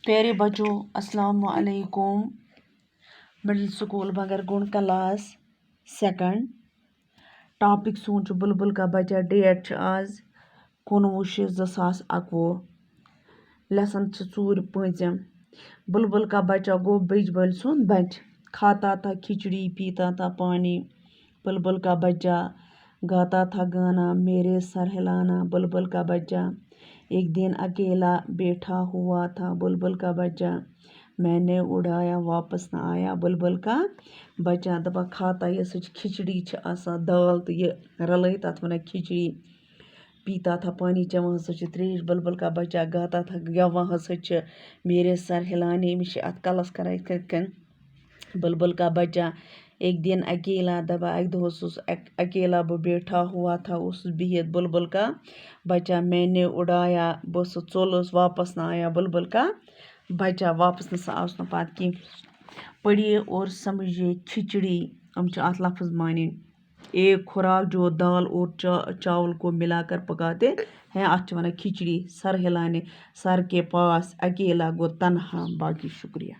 प्यारे बच्चों, अस्सलाम वालेकुम। Middle school Bagargund class second. Topic सोन बुलबुल का बच्चा। डेट आज 19/2021। लेसन चूर पम। बुलबुल का बच्चा गो बिजबल सुन बच। खाता था खिचड़ी, पीता था पानी। बुलबुल का बच्चा गाता था गाना, मेरे सर हिलाना। बुलबुल का बच्चा एक दिन अकेला बैठा हुआ था। बुलबुल का बच्चा मैंने उड़ाया, वापस ना आया। बुलबुल का बच्चा दपा खाता ये खिचड़ी दाल तो ये रल तथ वन खिचड़ी। पीता था पानी, चवन हसा त्रेश। बुलबुल का बच्चा गाता था गवा हसा मेरे सर हिलाने। मिश अत कलस कर। बुलबुल का बच्चा एक दिन अकेला दबा अक दोस अकेला बह बैठा हुआ था उस बिहित। बुलबुल का बच्चा मैंने उड़ाया, बस चोलस, वापस ना आया। बुलबुल का बच्चा वापस न आस न पात की। पढ़िए और समझिए खिचड़ी। हम अत लफ्ज माने एक खुराक जो दाल और चावल को मिलाकर पकाते हैं, अत वना खिचड़ी। सर हिलाने, सर के पास, अकेला गो तन्हा। बाकी शुक्रिया।